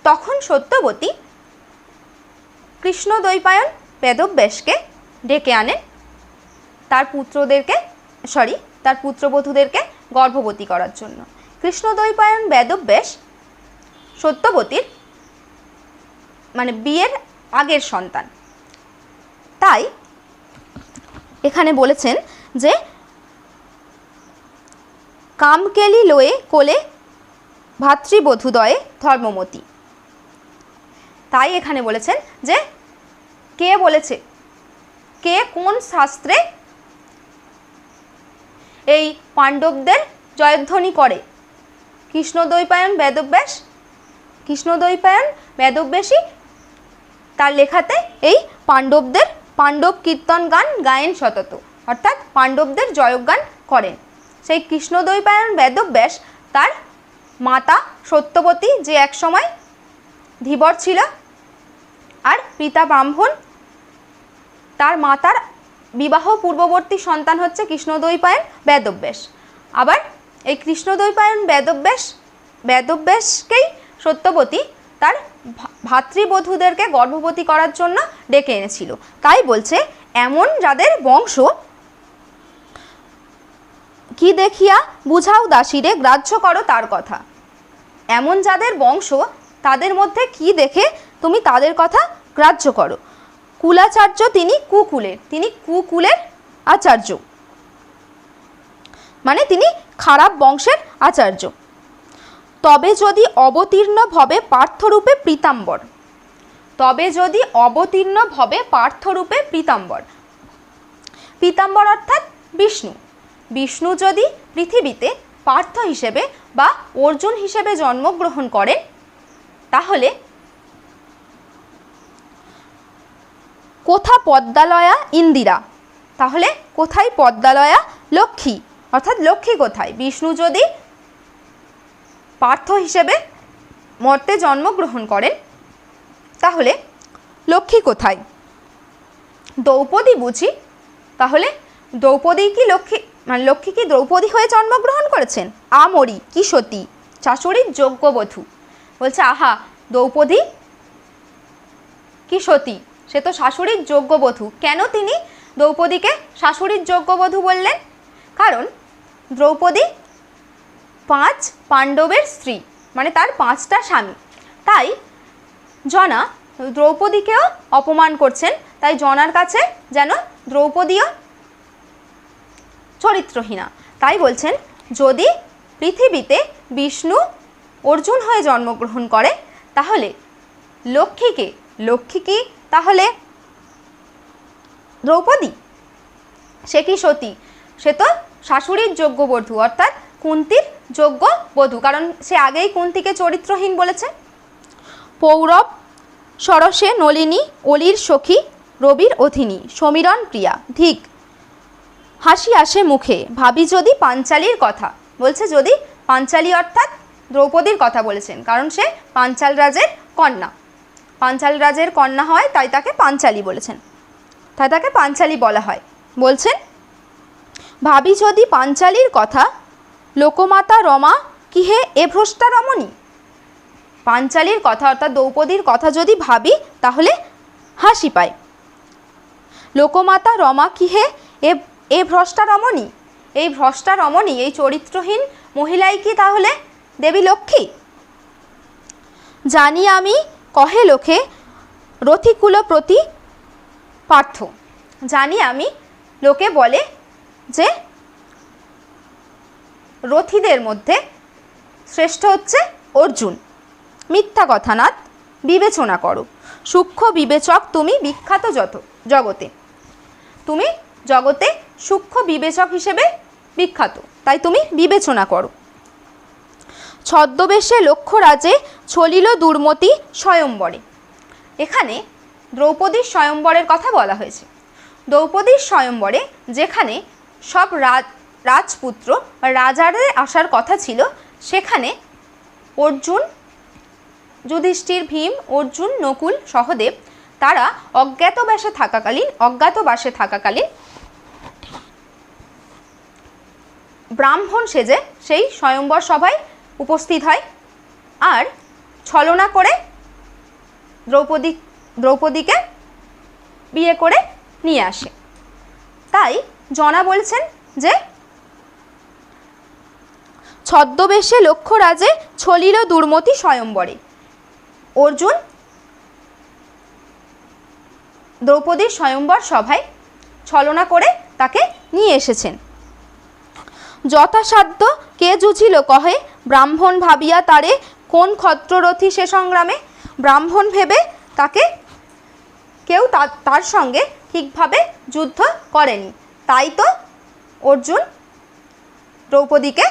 তখন সত্যবতী কৃষ্ণদ্বৈপায়ন বেদব্যাসকে ডেকে আনেন তার পুত্রবধূদেরকে গর্ভবতী করার জন্য। কৃষ্ণদ্বৈপায়ন বেদব্যাস সত্যবতীর মানে বিয়ের আগের সন্তান। তাই এখানে বলেছেন যে কামকেলি লয়ে কোলে ভাতৃবধূদয়ে ধর্মমতী। তাই এখানে বলেছেন যে কে বলেছে, কে কোন শাস্ত্রে এই পাণ্ডবদের জয়ধ্বনি করে? কৃষ্ণদ্বৈপায়ন বেদব্যাসী তার লেখাতে এই পাণ্ডব কীর্তন গান গায়েন সতত, অর্থাৎ পাণ্ডবদের জয়গান করেন। সেই কৃষ্ণদ্বৈপায়ন বেদব্যাস তার মাতা সত্যবতী, যে একসময় ধীবর ছিল আর পিতা ব্রাহ্মণ, তার মাতার বিবাহ পূর্ববর্তী সন্তান হচ্ছে কৃষ্ণদ্বৈপায়ন বেদব্যাস। আবার এই কৃষ্ণদ্বৈপায়ন বেদব্যাসকেই সত্যবতী তার ভাতৃবধূদেরকে গর্ভবতী করার জন্য ডেকে এনেছিল। তাই বলছে এমন যাদের বংশ কি দেখিয়া বুঝাও দাসীরে গ্রাহ্য করো তার কথা। এমন যাদের বংশ, তাদের মধ্যে কি দেখে তুমি তাদের কথা গ্রাহ্য করো। কুলাচার্য তিনি কুকুলের আচার্য, মানে তিনি খারাপ বংশের আচার্য। তবে যদি অবতীর্ণ ভবে পার্থরূপে পীতাম্বর, পীতাম্বর অর্থাৎ বিষ্ণু যদি পৃথিবীতে পার্থ হিসেবে বা অর্জুন হিসেবে জন্মগ্রহণ করেন, তাহলে কোথা পদ্মালয়া ইন্দিরা, তাহলে কোথায় পদ্মালয়া লক্ষ্মী, অর্থাৎ লক্ষ্মী কোথায়? বিষ্ণু যদি পার্থ হিসেবে মর্তে জন্মগ্রহণ করেন, তাহলে লক্ষ্মী কোথায়? দ্রৌপদী বুঝি, তাহলে দ্রৌপদী কি লক্ষ্মী কি দ্রৌপদী হয়ে জন্মগ্রহণ করেছেন? আমরি কি সতী শাশুড়ির যোগ্য বধূ। বলছে আহা, দ্রৌপদী কি সতী, সে তো শাশুড়ির যোগ্য বধূ। কেন তিনি দ্রৌপদীকে শাশুড়ির যোগ্য বধূ বললেন? কারণ দ্রৌপদী 5 পাণ্ডবের স্ত্রী, মানে তার 5টা স্বামী। তাই জনা দ্রৌপদীকেও অপমান করছেন। তাই জনার কাছে যেন দ্রৌপদীও চরিত্রহীনা। তাই বলছেন যদি পৃথিবীতে বিষ্ণু অর্জুন হয়ে জন্মগ্রহণ করে, তাহলে লক্ষ্মী কি তাহলে দ্রৌপদী? সে কি সতী? সে তো শাশুড়ির যোগ্য বধূ, অর্থাৎ কুন্তির যোগ্য বধূ, কারণ সে আগেই কুন্তিকে চরিত্রহীন বলেছে। পৌরব সরসে নলিনী অলির সখী রবির অধিনী সমীরণ প্রিয়া ধিক হাসি আসে মুখে ভাবি যদি পাঞ্চালীর কথা। বলছে যদি পাঞ্চালী অর্থাৎ দ্রৌপদীর কথা বলেছেন, কারণ সে পাঞ্চাল রাজের কন্যা হয়, তাই তাকে পাঞ্চালী বলেছেন, তাই তাকে পাঞ্চালী বলা হয়। বলছেন ভাবি যদি পাঞ্চালীর কথা লোকমাতা রমা কি হে এ ভ্রষ্টা রমণী। পাঞ্চালীর কথা অর্থাৎ দ্রৌপদীর কথা যদি ভাবি, তাহলে হাসি পায়। লোকমাতা রমা কি হে এ ভ্রষ্টা রমণী, এই ভ্রষ্টা রমণী, এই চরিত্রহীন মহিলাই কি তাহলে দেবী লক্ষ্মী? জানি আমি কহে লোকে রথিকুল প্রতি পার্থ। জানি আমি, লোকে বলে যে রথীদের মধ্যে শ্রেষ্ঠ হচ্ছে অর্জুন। মিথ্যা কথা নাথ, বিবেচনা করো। সূক্ষ্ম বিবেচক তুমি বিখ্যাত জগতে, তুমি জগতে সূক্ষ্ম বিবেচক হিসেবে বিখ্যাত, তাই তুমি বিবেচনা করো। ছদ্মবেশে লক্ষ্যরাজে চলিল দুর্মতি স্বয়ম্বরে। এখানে দ্রৌপদীর স্বয়ম্বরের কথা বলা হয়েছে। দ্রৌপদীর স্বয়ম্বরে যেখানে সব রাজপুত্র রাজাদের আসার কথা ছিল, সেখানে অর্জুন, যুধিষ্ঠির, ভীম, অর্জুন, নকুল, সহদেব তারা অজ্ঞাতবাসে থাকাকালীন ব্রাহ্মণ সেজে সেই স্বয়ম্বর সভায় উপস্থিত হয় আর ছলনা করে দ্রৌপদীকে বিয়ে করে নিয়ে আসে। তাই জনা বলছেন যে ছদ্মবেশে লক্ষ্যরাজে চলিল দুর্মতি স্বয়ম্বরে। অর্জুন দ্রৌপদীর স্বয়ম্বর সভায় ছলনা করে তাকে নিয়ে এসেছেন। যথাসাধ্য কে জুঝিল কহে, ব্রাহ্মণ ভাবিয়া তারে কোন ক্ষত্ররথী সে সংগ্রামে। ব্রাহ্মণ ভেবে তাকে কেউ তার সঙ্গে ঠিকভাবে যুদ্ধ করেনি, তাই তো অর্জুন দ্রৌপদীকে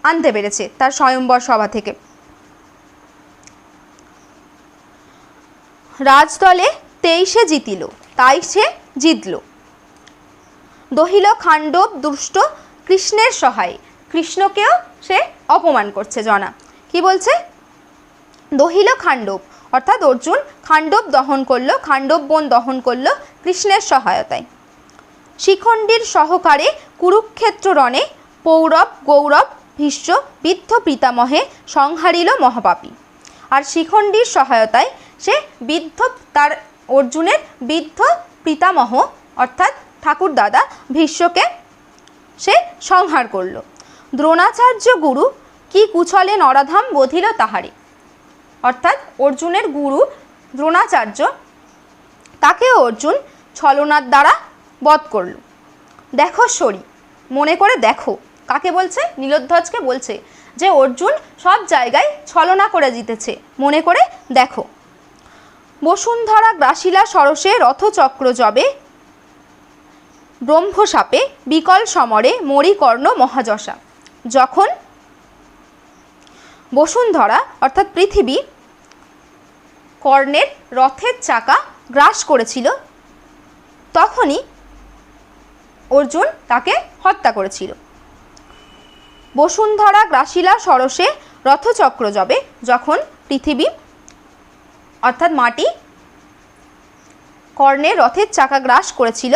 আনতে পেরেছে তার স্বয়ম্বর সভা থেকে। রাজদলে 23 জিতিল, তাই সে জিতল। দহিল খাণ্ডব দুষ্ট কৃষ্ণের সহায়। কৃষ্ণকেও সে অপমান করছে জনা। কি বলছে? দহিল খাণ্ডব, অর্থাৎ অর্জুন খাণ্ডব বন দহন করলো কৃষ্ণের সহায়তায়। শিখণ্ডীর সহকারে কুরুক্ষেত্র রণে পৌরব গৌরব ভীষ্ম বিদ্ধ পিতামহে সংহারিল মহাপাপী। আর শিখণ্ডীর সহায়তায় সে তার অর্জুনের বিদ্ধ পিতামহ অর্থাৎ ঠাকুর দাদা ভীষ্মকে সে সংহার করল। দ্রোণাচার্য গুরু কি কুছলে নরাধাম বধিল তাহারে। অর্থাৎ অর্জুনের গুরু দ্রোণাচার্য, তাকেও অর্জুন ছলনার দ্বারা বধ করল। দেখো সরি, মনে করে দেখো। কাকে বলছে? নীলোধ্বজকে বলছে যে অর্জুন সব জায়গায় ছলনা করে জিতেছে, মনে করে দেখো। বসুন্ধরা গ্রাসিলা সরসে রথচক্র জবে, ব্রহ্মসাপে বিকল সমরে মরিকর্ণ মহাযশা। যখন বসুন্ধরা অর্থাৎ পৃথিবী কর্ণের রথের চাকা গ্রাস করেছিল, তখনই অর্জুন তাকে হত্যা করেছিল। বসুন্ধরা গ্রাসিলা সরসে রথচক্র জবে, যখন পৃথিবী অর্থাৎ মাটি কর্ণের রথের চাকা গ্রাস করেছিল,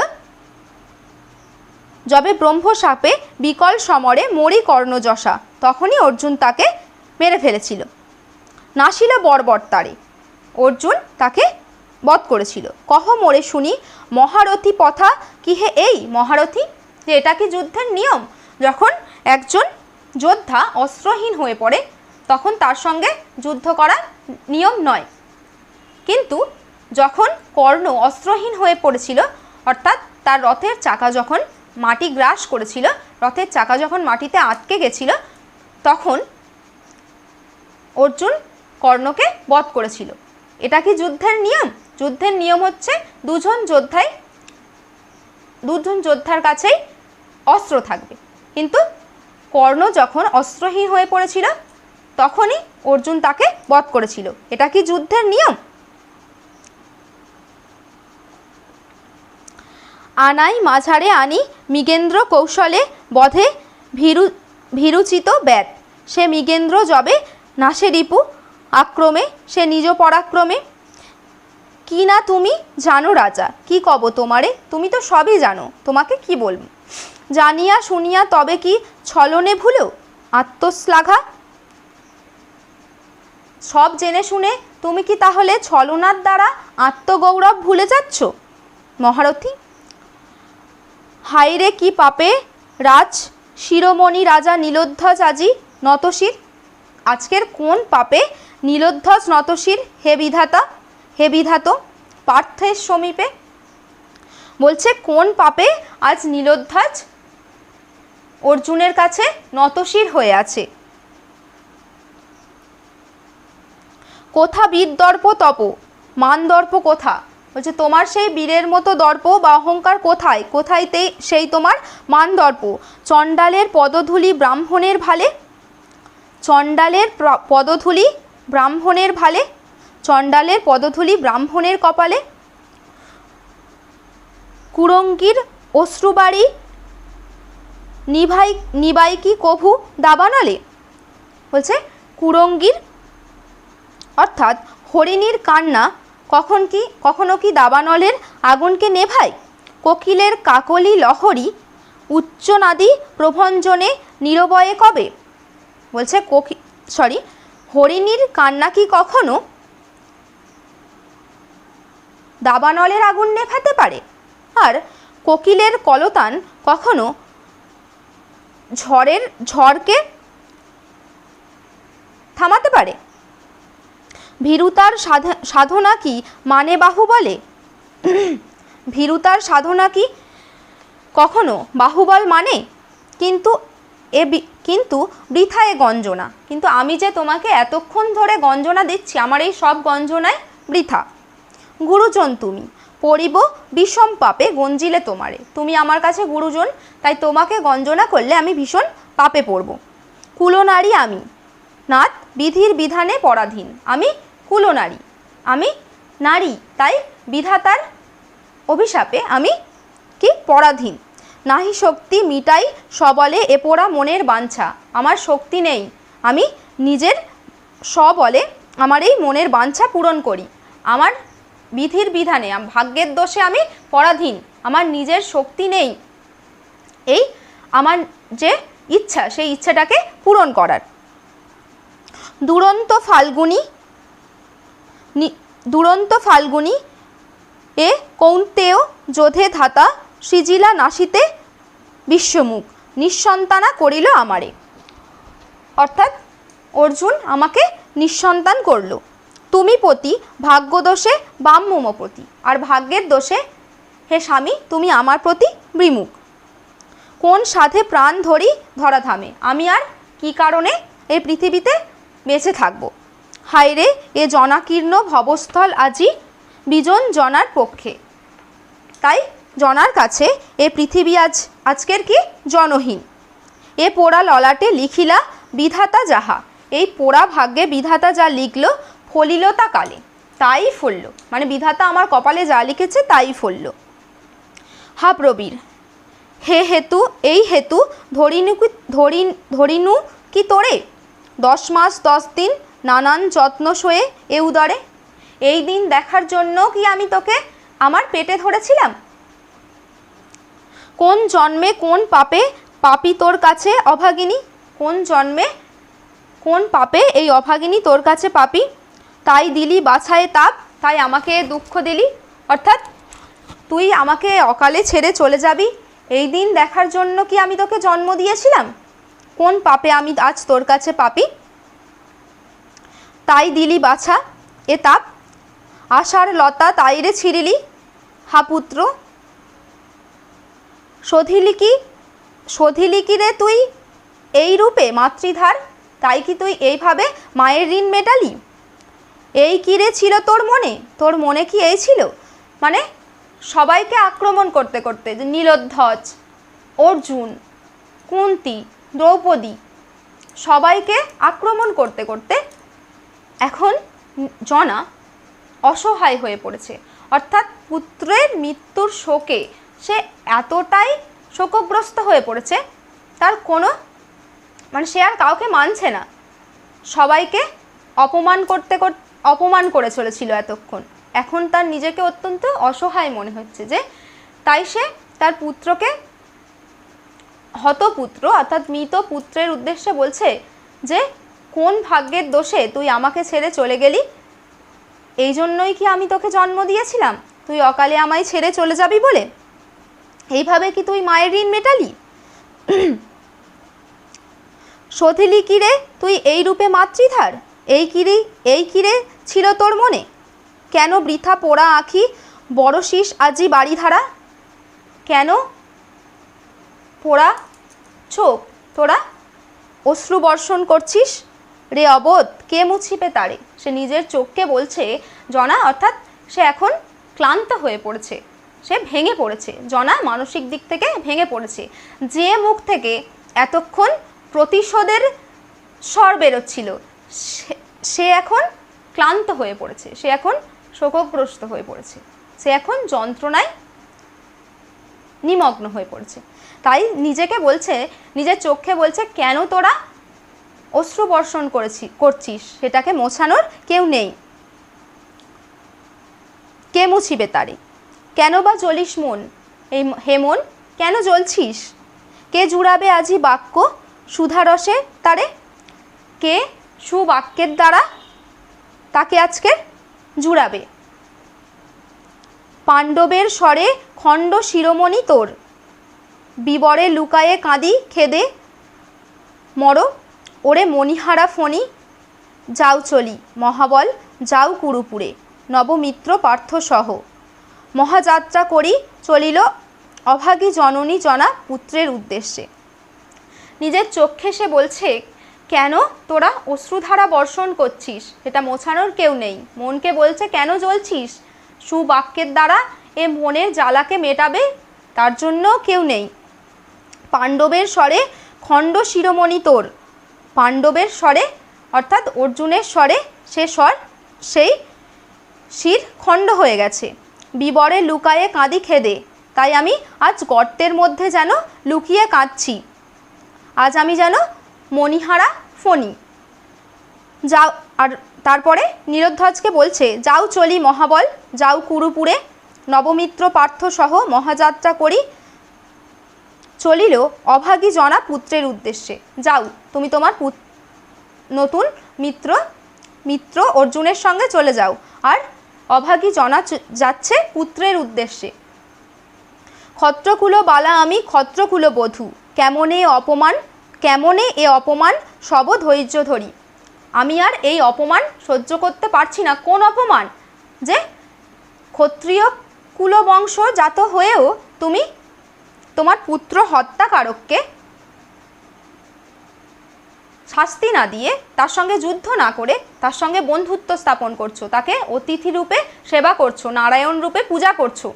যবে ব্রহ্মসাপে বিকল সমরে মরিকর্ণ যশা, তখনই অর্জুন তাকে মেরে ফেলেছিল। নাসিল বর্বরতারে, অর্জুন তাকে বধ করেছিল। কহ মোরে শুনি মহারথী পথা কি হে এই মহারথী। যে এটা কি যুদ্ধের নিয়ম? যখন একজন যোদ্ধা অস্ত্রহীন হয়ে পড়ে তখন তার সঙ্গে যুদ্ধ করা নিয়ম নয়, কিন্তু যখন কর্ণ অস্ত্রহীন হয়ে পড়েছিল অর্থাৎ তার রথের চাকা যখন মাটি গ্রাস করেছিল, রথের চাকা যখন মাটিতে আটকে গেছিল, তখন অর্জুন কর্ণকে বধ করেছিল। এটা কি যুদ্ধের নিয়ম? যুদ্ধের নিয়ম হচ্ছে দুজন যোদ্ধার কাছেই অস্ত্র থাকবে, কিন্তু কর্ণ যখন অস্ত্রহীন হয়ে পড়েছিল তখনই অর্জুন তাকে বধ করেছিল। এটা কি যুদ্ধের নিয়ম? আনাই মাঝারে আনি মৃগেন্দ্র কৌশলে বধে ভীরুচিত ব্যাত। সে মৃগেন্দ্র যবে নাশে রিপু আক্রমে সে নিজ পরাক্রমে। কি না তুমি জানো রাজা, কি কব তোমারে, তুমি তো সবই জানো, তোমাকে কি বলব। জানিয়া শুনিয়া তবে কি ছলনে ভুলো আত্মশ্লাঘা। সব জেনে শুনে তুমি কি তাহলে ছলনার দ্বারা আত্মগৌরব ভুলে যাচ্ছ মহারথী। হাইরে কি পাপে রাজ শিরোমণি রাজা নীলোধ্বজ আজি নতশির। আজকের কোন পাপে নীলোধ্বজ নতশির হে বিধাত পার্থের সমীপে। বলছে কোন পাপে আজ নীলোধ্বজ অর্জুনের কাছে নতশির হয়ে আছে। কোথা বীর দর্প তপ মান দর্প কোথা। বলছে তোমার সেই বীরের মতো দর্প বা অহংকার কোথায়, সেই তোমার মান দর্প। চণ্ডালের পদধূলি ব্রাহ্মণের ভালে। চণ্ডালের পদধূলি ব্রাহ্মণের ভালে, চণ্ডালের পদধূলি ব্রাহ্মণের কপালে, কুরঙ্গীর অশ্রুবাড়ি নিবাই কি কভু দাবানলে। বলছে কুরঙ্গীর অর্থাৎ হরিণীর কান্না কখনো কি দাবানলের আগুনকে নেভায়। কোকিলের কাকলি লহরী উচ্চনাদি প্রভঞ্জনে নিরবয়ে কবে। বলছে হরিণীর কান্না কি কখনো দাবানলের আগুন নেভাতে পারে, আর কোকিলের কলতান কখনো ঝড়কে থামাতে পারে। ভীরুতার সাধনা কি মানে বাহুবলে। ভীরুতার সাধনা কি কখনো বাহুবল মানে। কিন্তু বৃথায় গঞ্জনা, কিন্তু আমি যে তোমাকে এতক্ষণ ধরে গঞ্জনা দিচ্ছি, আমার এই সব গঞ্জনায় বৃথা। গুরুজন তুমি পড়িব বিষম পাপে গঞ্জিলে তোমারে। তুমি আমার কাছে গুরুজন, তাই তোমাকে গঞ্জনা করলে আমি ভীষণ পাপে পড়ব। কুলনারী আমি নাথ বিধির বিধানে পরাধীন। আমি কুলনারী, আমি নারী, তাই বিধাতার অভিশাপে আমি কি পরাধীন। নাহি শক্তি মিটাই সবলে এ পোড়া মনের বাঞ্ছা। আমার শক্তি নেই, আমি নিজের সবলে আমার এই মনের বাঞ্ছা পূরণ করি। আমার বিধির বিধানে ভাগ্যের দোষে আমি পরাধীন, আমার নিজের শক্তি নেই এই আমার যে ইচ্ছা সেই ইচ্ছাটাকে পূরণ করার। দুরন্ত ফাল্গুনি এ কৌন্তেয় যোধে ধাতা সৃজিলা নাসিতে বিশ্বমুখ নিঃসন্তানা করিল আমারে। অর্থাৎ অর্জুন আমাকে নিঃসন্তান করলো। তুমি পতি ভাগ্যদোষে বাম্যমপতি, আর ভাগ্যের দোষে হে স্বামী তুমি আমার প্রতি বিমুখ। কোন সাধে প্রাণ ধরি ধরাধামে, আমি আর কি কারণে এই পৃথিবীতে বেঁচে থাকবো। হায়রে এ জনাকীর্ণ ভবস্থল আজি বিজন জনার পক্ষে। তাই জনার কাছে এ পৃথিবী আজকের কি জনহীন। এ পোড়া ললাটে লিখিলা বিধাতা যাহা, এই পোড়া ভাগ্যে বিধাতা যা লিখল ফলিল তা কালে, তাই ফলল, মানে বিধাতা আমার কপালে যা লিখেছে তাই ফলল। হা প্রবীর হে হেতু এই হেতু ধরিনু কি তোরে 10 মাস 10 দিন নানান যত্ন সয়ে এ উদরে। এই দিন দেখার জন্য কি আমি তোকে আমার পেটে ধরেছিলাম। কোন জন্মে কোন পাপে পাপী তোর কাছে অভাগিনী, কোন জন্মে কোন পাপে এই অভাগিনী তোর কাছে পাপী। তাই দিলি বাছায় তাপ, তাই আমাকে দুঃখ দিলি, অর্থাৎ তুই আমাকে অকালে ছেড়ে চলে যাবি, এই দিন দেখার জন্য কি আমি তোকে জন্ম দিয়েছিলাম। কোন পাপে আমি আজ তোর কাছে পাপী। তাই দিলি বাছা এ তাপ আশার লতা তাইরে ছিঁড়িলি। হা পুত্র শোধিলি কি রে তুই এই রূপে মাতৃধার, তাই কি তুই এইভাবে মায়ের ঋণ মেটালি। এই কি রে ছিল তোর মনে কি এই ছিল, মানে সবাইকে আক্রমণ করতে করতে, যে নীলধ্বজ, অর্জুন, কুন্তী, দ্রৌপদী, সবাইকে আক্রমণ করতে করতে এখন জনা অসহায় হয়ে পড়েছে। অর্থাৎ পুত্রের মৃত্যুর শোকে সে এতটাই শোকগ্রস্ত হয়ে পড়েছে, তার কোনো মানে সে আর কাউকে মানছে না, সবাইকে অপমান করে চলেছিল এতক্ষণ। এখন তার নিজেকে অত্যন্ত অসহায় মনে হচ্ছে, যে তাই সে তার পুত্রকে, হতপুত্র অর্থাৎ মৃত পুত্রের উদ্দেশ্যে বলছে যে কোন ভাগ্যের দোষে তুই আমাকে ছেড়ে চলে গেলি, এই জন্যই কি আমি তোকে জন্ম দিয়েছিলাম, তুই অকালে আমায় ছেড়ে চলে যাবি বলে, এইভাবে কি তুই মায়ের ঋণ মেটালি। শোধিলি কিরে তুই এই রূপে মাতৃধার, এই কিরে ছিল তোর মনে, কেন বৃথা পোড়া আঁখি বড় শীষ আজি বাড়ি ধারা। কেন পোড়া চোখ তোরা অশ্রু বর্ষণ করছিস রে অবোধ, কে মুছিবে তারে। সে নিজের চোখকে বলছে জনা, অর্থাৎ সে এখন ক্লান্ত হয়ে পড়েছে, সে ভেঙে পড়েছে, জনা মানসিক দিক থেকে ভেঙে পড়েছে। যে মুখ থেকে এতক্ষণ প্রতিশোধের স্বর বেরোচ্ছিল, সে এখন ক্লান্ত হয়ে পড়েছে, সে এখন শোকগ্রস্ত হয়ে পড়েছে, সে এখন যন্ত্রণায় নিমগ্ন হয়ে পড়েছে। তাই নিজেকে বলছে, নিজের চোখে বলছে, কেন তোরা অশ্রু বর্ষণ করছিস, সেটাকে মোছানোর কেউ নেই, কে মুছিবে তারে? কেন বা জ্বলিস মন, এই হে মন কেন জ্বলছিস? কে জুড়াবে আজি বাক্য সুধারসে তারে? কে সুবাক্যের দ্বারা তাকে আজকে জুড়াবে? পাণ্ডবের স্বরে খণ্ড শিরোমণি তোর, বিবরে লুকায়ে কাঁদি খেদে মর, ওরে মণিহারা ফণি যাও চলি মহাবল যাও কুরুপুরে, নবমিত্র পার্থ সহ মহাযাত্রা করি চলিল অভাগী জননী জনা পুত্রের উদ্দেশ্যে। নিজের চোখে সে বলছে, কেন তোরা অশ্রুধারা বর্ষণ করছিস, সেটা মোছানোর কেউ নেই। মনকে বলছে, কেন জ্বলছিস? সুবাক্যের দ্বারা এ মনের জ্বালাকে মেটাবে তার জন্য কেউ নেই। পাণ্ডবের স্বরে খণ্ড শিরোমণি তোর, পাণ্ডবের স্বরে অর্থাৎ অর্জুনের স্বরে সে স্বর, সেই শির খণ্ড হয়ে গেছে। বিবরে লুকায়ে কাঁদি খেদে, তাই আমি আজ গর্তের মধ্যে যেন লুকিয়ে কাঁদছি, আজ আমি যেন মণিহারা ফণি। যাও, আর তারপরে নীরধ্বজকে বলছে, যাও চলি মহাবল যাও কুরুপুরে, নবমিত্র পার্থ সহ মহাযাত্রা করি চলিল অভাগী জনা পুত্রের উদ্দেশ্যে। যাও, তুমি তোমার নতুন মিত্র অর্জুনের সঙ্গে চলে যাও, আর অভাগী জনা যাচ্ছে পুত্রের উদ্দেশ্যে। ক্ষত্রকুল বালা আমি ক্ষত্রকুল বধূ, কেমনে এ অপমান সব ধৈর্য ধরি। আমি আর এই অপমান সহ্য করতে পারছি না। কোন অপমান? যে ক্ষত্রিয় কুলবংশজাত হয়েও তুমি তোমার পুত্র হত্যাকারককে শাস্তি না দিয়ে, তার সঙ্গে যুদ্ধ না করে, তার সঙ্গে বন্ধুত্ব স্থাপন করছো, তাকে অতিথি রূপে সেবা করছো, নারায়ণ রূপে পূজা করছো।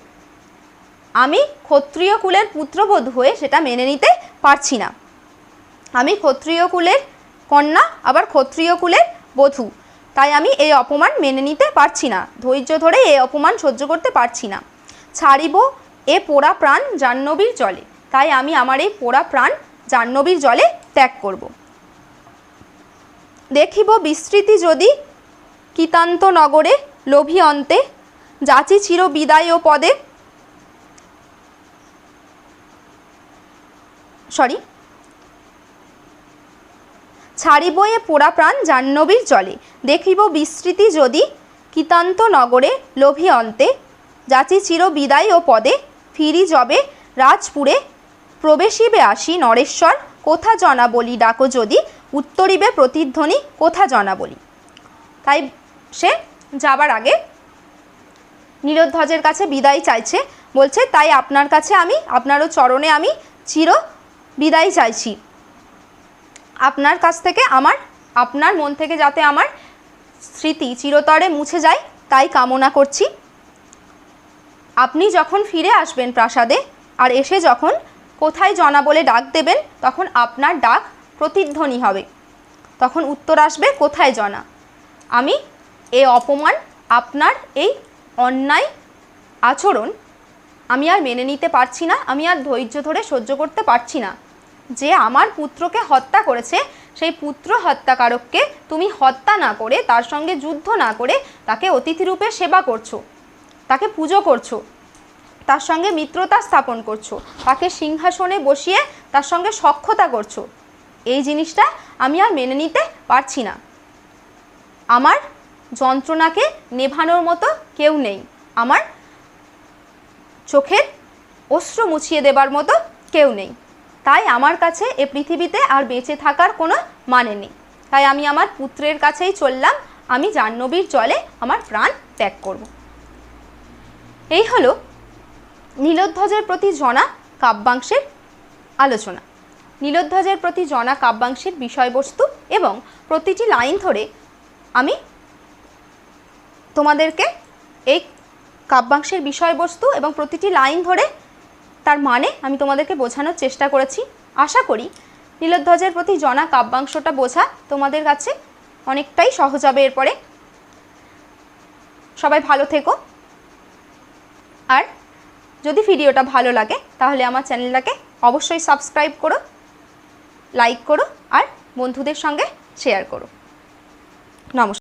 আমি ক্ষত্রিয় কুলের পুত্রবধূ হয়ে সেটা মেনে নিতে পারছি না। আমি ক্ষত্রিয় কুলের কন্যা, আবার ক্ষত্রিয় কুলের বধূ, তাই আমি এই অপমান মেনে নিতে পারছি না, ধৈর্য ধরে এই অপমান সহ্য করতে পারছি না। ছাড়িব এ পোড়া প্রাণ জাহ্নবীর জলে, তাই আমি আমার এই পোড়া প্রাণ জাহ্নবীর জলে ত্যাগ করব। দেখিব বিস্তৃতি যদি কিতান্ত নগরে লোভী অন্তে, যাচি চির বিদায় ও পদে, ছাড়িব এ পোড়া প্রাণ জাহ্নবীর জলে, দেখিব বিস্তৃতি যদি কিতান্ত নগরে লোভী অন্তে, যাচি চির বিদায় ও পদে, ফিরি যবে রাজপুরে প্রবেশিবে আসি নরেশ্বর, কোথা জনা বলি ডাকো যদি, উত্তরিবে প্রতিধ্বনি কোথা জনা বলি। তাই সে যাবার আগে নীলধ্বজের কাছে বিদায় চাইছে, বলছে, তাই আপনার কাছে আমি, আপনারও চরণে আমি চির বিদায় চাইছি। আপনার কাছ থেকে আপনার মন থেকে যাতে আমার স্মৃতি চিরতরে মুছে যায় তাই কামনা করছি। আপনি যখন ফিরে আসবেন প্রাসাদে, আর এসে যখন কোথায় জনা বলে ডাক দেবেন, তখন আপনার ডাক প্রতিধ্বনি হবে, তখন উত্তর আসবে কোথায় জনা। আমি এই অপমান, আপনার এই অন্যায় আচরণ আমি আর মেনে নিতে পারছি না, আমি আর ধৈর্য ধরে সহ্য করতে পারছি না। যে আমার পুত্রকে হত্যা করেছে, সেই পুত্র হত্যাকারককে তুমি হত্যা না করে, তার সঙ্গে যুদ্ধ না করে, তাকে অতিথিরূপে সেবা করছো, তাকে পুজো করছো, তার সঙ্গে মিত্রতা স্থাপন করছো, তাকে সিংহাসনে বসিয়ে তার সঙ্গে সখ্যতা করছো। এই জিনিসটা আমি আর মেনে নিতে পারছি না। আমার যন্ত্রণাকে নেভানোর মতো কেউ নেই, আমার চোখের অশ্রু মুছিয়ে দেবার মতো কেউ নেই। তাই আমার কাছে এ পৃথিবীতে আর বেঁচে থাকার কোনো মানে নেই। তাই আমি আমার পুত্রের কাছেই চললাম, আমি জাহ্নবীর জলে আমার প্রাণ ত্যাগ করব। এই হলো নীলধ্বজের প্রতি জনা কাব্যাংশের আলোচনা। নীলধ্বজের প্রতি জনা কাব্যাংশের বিষয়বস্তু এবং প্রতিটি লাইন ধরে আমি তোমাদেরকে এই কাব্যাংশের বিষয়বস্তু এবং প্রতিটি লাইন ধরে তার মানে আমি তোমাদেরকে বোঝানোর চেষ্টা করেছি। আশা করি নীলধ্বজের প্রতি জনা কাব্যাংশটা বোঝা তোমাদের কাছে অনেকটাই সহজ হবে এরপরে। সবাই ভালো থেকো, আর যদি ভিডিওটা ভালো লাগে তাহলে আমার চ্যানেলটাকে অবশ্যই সাবস্ক্রাইব করো, লাইক করো আর বন্ধুদের সঙ্গে শেয়ার করো। নমস্কার।